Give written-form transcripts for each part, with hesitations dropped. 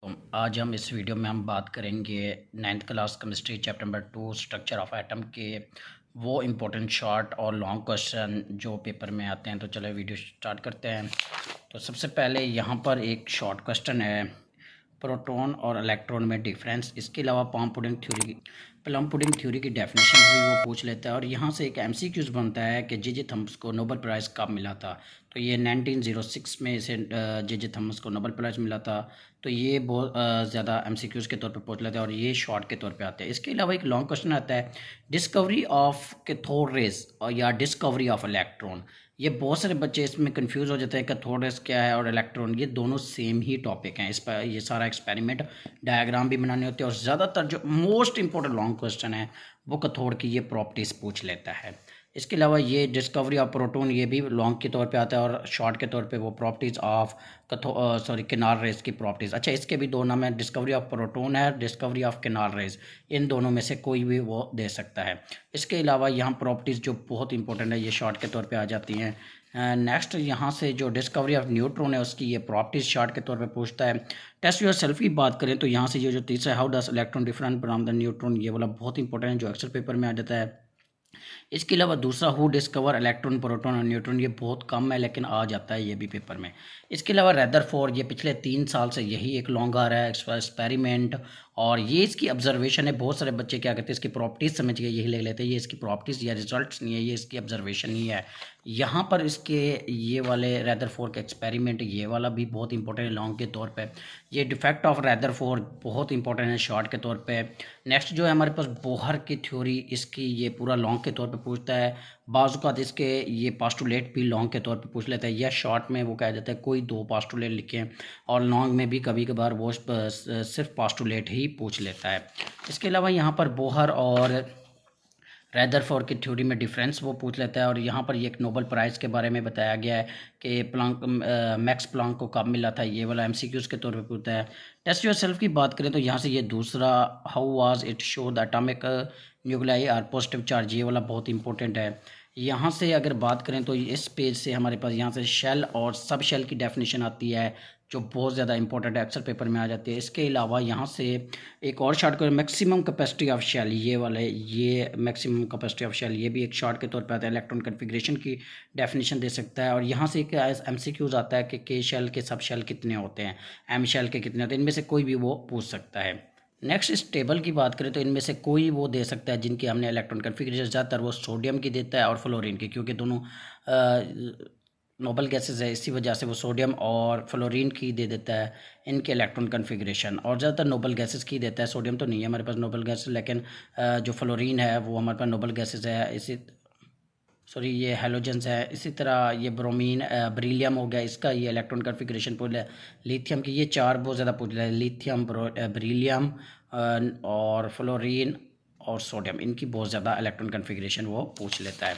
तो आज हम इस वीडियो में हम बात करेंगे 9th class chemistry chapter number 2 structure of atom के वो इम्पोर्टेंट शॉर्ट और लॉन्ग क्वेश्चन जो पेपर में आते हैं। तो चलो वीडियो स्टार्ट करते हैं। तो सबसे पहले यहाँ पर एक शॉर्ट क्वेश्चन है, प्रोटॉन और इलेक्ट्रॉन में डिफरेंस। इसके अलावा प्लम पुडिंग थ्योरी की डेफिनेशन भी वो पूछ लेता है। और यहाँ से एक एमसीक्यूज बनता है कि जे थॉमस को नोबेल प्राइज़ कब मिला था। तो ये 1906 में इसे जे थॉमस को नोबेल प्राइज़ मिला था। तो ये बहुत ज़्यादा एमसीक्यूज के तौर पे पूछ लेते हैं और ये शॉर्ट के तौर पे आते हैं। इसके अलावा एक लॉन्ग क्वेश्चन आता है, डिस्कवरी ऑफ कैथोड रेज या डिस्कवरी ऑफ इलेक्ट्रॉन। ये बहुत सारे बच्चे इसमें कंफ्यूज हो जाते हैं, कैथोड रेज क्या है और इलेक्ट्रॉन, ये दोनों सेम ही टॉपिक हैं। इस पर ये सारा एक्सपेरिमेंट डायग्राम भी बनाने होते हैं। और ज़्यादातर जो मोस्ट इंपॉर्टेंट लॉन्ग क्वेश्चन है वो कैथोड की ये प्रॉपर्टीज़ पूछ लेता है। इसके अलावा ये डिस्कवरी ऑफ प्रोटॉन ये भी लॉन्ग के तौर पे आता है और शॉर्ट के तौर पे वो प्रॉपर्टीज़ ऑफ किनार रेज की प्रॉपर्टीज़। अच्छा, इसके भी दो नाम है, डिस्कवरी ऑफ प्रोटॉन है, डिस्कवरी ऑफ किनार रेज। इन दोनों में से कोई भी वो दे सकता है। इसके अलावा यहाँ प्रॉपर्टीज़ जो बहुत इंपॉर्टेंट है ये शॉर्ट के तौर पे आ जाती हैं। नेक्स्ट यहाँ से जो डिस्कवरी ऑफ न्यूट्रॉन है उसकी ये प्रॉपर्टीज़ शॉर्ट के तौर पे पूछता है। टेस्ट योर सेल्फ की बात करें तो यहाँ से ये जो तीसरा how does electron different from the neutron, ये वाला बहुत इंपॉर्टेंट है जो अक्सर पेपर में आ जाता है। इसके अलावा दूसरा हु डिस्कवर इलेक्ट्रॉन प्रोटॉन और न्यूट्रॉन, ये बहुत कम है लेकिन आ जाता है ये भी पेपर में। इसके अलावा रदरफोर्ड, ये पिछले 3 साल से यही एक लॉन्ग आ रहा है एक्सपेरिमेंट और ये इसकी ऑब्जर्वेशन है। बहुत सारे बच्चे क्या करते हैं, इसकी प्रॉपर्टीज़ समझ के यही ले लेते हैं, ये इसकी प्रॉपर्टीज़ या रिजल्ट्स नहीं है, ये इसकी ऑब्जर्वेशन ही है। यहाँ पर इसके ये वाले रदरफोर्ड के एक्सपेरिमेंट, ये वाला भी बहुत इंपॉर्टेंट है लॉन्ग के तौर पे। ये डिफेक्ट ऑफ रदरफोर्ड बहुत इंपॉर्टेंट है शॉर्ट के तौर पे। नेक्स्ट जो है हमारे पास बोहर की थ्योरी, इसकी ये पूरा लॉन्ग के तौर पे पूछता है। बाज़ इसके ये पास्टुलेट भी लॉन्ग के तौर पे पूछ लेता है, या शॉर्ट में वो कह देता है कोई 2 पास्टुलेट लिखें, और लॉन्ग में भी कभी कभार वो सिर्फ पास्टुलेट ही पूछ लेता है। इसके अलावा यहाँ पर बोहर और रदरफोर्ड की थ्योरी में डिफरेंस वो पूछ लेता है। और यहाँ पर ये एक नोबेल प्राइज़ के बारे में बताया गया है कि मैक्स प्लांक को कब मिला था, ये वाला एमसीक्यूज के तौर पे पूछता है। टेस्ट योर सेल्फ की बात करें तो यहाँ से ये दूसरा how was it show the atomic nuclei are positive charge, ये वाला बहुत इंपॉर्टेंट है। यहाँ से अगर बात करें तो इस पेज से हमारे पास यहाँ से शेल और सब शेल की डेफिनेशन आती है जो बहुत ज़्यादा इंपॉर्टेंट है, अक्सर पेपर में आ जाती है। इसके अलावा यहाँ से एक और शॉर्ट को मैक्सिमम कैपेसिटी ऑफ शेल, ये वाले ये मैक्सिमम कैपेसिटी ऑफ शेल, ये भी एक शॉर्ट के तौर पे आता है। इलेक्ट्रॉन कन्फिग्रेशन की डेफिनेशन दे सकता है। और यहाँ से एक एमसीक्यूज आता है कि के शेल के सब शेल कितने होते हैं, एम शेल के कितने होते हैं, इनमें से कोई भी वो पूछ सकता है। नेक्स्ट इस टेबल की बात करें तो इनमें से कोई वो दे सकता है जिनकी हमने इलेक्ट्रॉन कन्फिग्रेशन, ज़्यादातर वो सोडियम की देता है और फ्लोरीन की, क्योंकि दोनों नोबल गैसेज है, इसी वजह से वो सोडियम और फ्लोरीन की दे देता है इनके इलेक्ट्रॉन कन्फिग्रेशन। और ज़्यादातर नोबल गैसेज की देता है, सोडियम तो नहीं है हमारे पास नोबल गैसेज, लेकिन जो फ्लोरीन है वो हमारे पास नोबल गैसेज है। ये हैलोजेंस है। इसी तरह ये ब्रोमीन ब्रीलियम हो गया, इसका ये इलेक्ट्रॉन कन्फिग्रेशन पूछ लिया। लिथियम की ये 4 बहुत ज़्यादा पूछ लिया है, लिथियम, ब्रीलियम और फ्लोरीन और सोडियम, इनकी बहुत ज़्यादा इलेक्ट्रॉन कन्फिग्रेशन वो पूछ लेता है।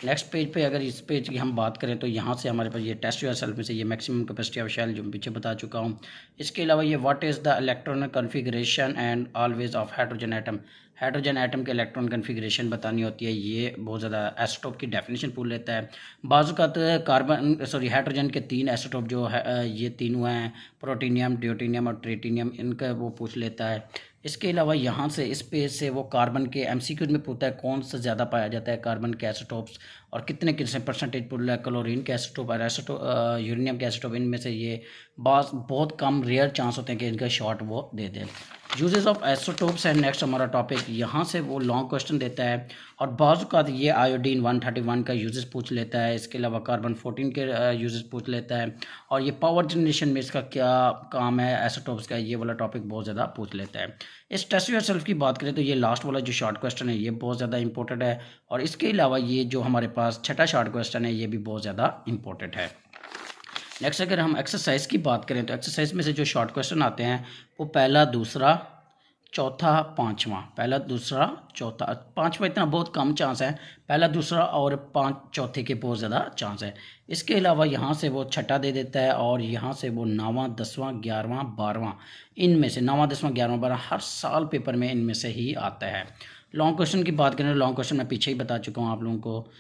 नेक्स्ट पेज पे अगर इस पेज की हम बात करें तो यहाँ से हमारे पास ये टेस्ट योर सेल्फ में से ये मैक्सिमम कैपेसिटी ऑफ शेल जो पीछे बता चुका हूँ। इसके अलावा ये what is the electron configuration and always of hydrogen atom, hydrogen atom के इलेक्ट्रॉन कन्फिग्रेशन बतानी होती है, ये बहुत ज़्यादा एसोटोप की डेफिनेशन पूछ लेता है। बाज़ात हाइड्रोजन के 3 एसोटोप जो है ये तीनों हैं, प्रोटीनियम, ड्यूटेनियम और ट्रिटिनियम, इनका वो पूछ लेता है। इसके अलावा यहाँ से इस पेज से वो कार्बन के एमसीक्यूज में पूछता है कौन सा ज़्यादा पाया जाता है कार्बन के एसोटोप्स और कितने कितने परसेंटेज पूछ रहा है, क्लोरीन के एसोटोप और यूरेनियम के एसोटोप, इनमें से ये बहुत कम रेयर चांस होते हैं कि इनका शॉर्ट वो दे दें। यूजेस ऑफ एसोटोप्स है नेक्स्ट हमारा टॉपिक, यहाँ से वो लॉन्ग क्वेश्चन देता है और बाज़ का ये आयोडीन 131 का यूजेस पूछ लेता है। इसके अलावा कार्बन 14 के यूजेस पूछ लेता है। और ये पावर जनरेशन में इसका क्या काम है एसोटोप्स का, ये वाला टॉपिक बहुत ज़्यादा पूछ लेता है। इस टेस्ट योरसेल्फ की बात करें तो ये लास्ट वाला जो शॉर्ट क्वेश्चन है ये बहुत ज़्यादा इंपॉर्टेंट है। और इसके अलावा ये जो हमारे पास छठा शॉर्ट क्वेश्चन है ये भी बहुत ज़्यादा इंपॉर्टेंट है। नेक्स्ट अगर हम एक्सरसाइज की बात करें तो एक्सरसाइज में से जो शॉर्ट क्वेश्चन आते हैं वो पहला, दूसरा, चौथा, पाँचवा, पहला, दूसरा, चौथा, पाँचवा इतना बहुत कम चांस है, पहला, दूसरा और 5 चौथे के बहुत ज़्यादा चांस है। इसके अलावा यहाँ से वो छठा दे देता है और यहाँ से वो 9वां, 10वां, 11वां, 12वां, इनमें से 9वां, 10वां, 11वां, 12 हर साल पेपर में इनमें से ही आता है। लॉन्ग क्वेश्चन की बात करें तो लॉन्ग क्वेश्चन मैं पीछे ही बता चुका हूँ आप लोगों को।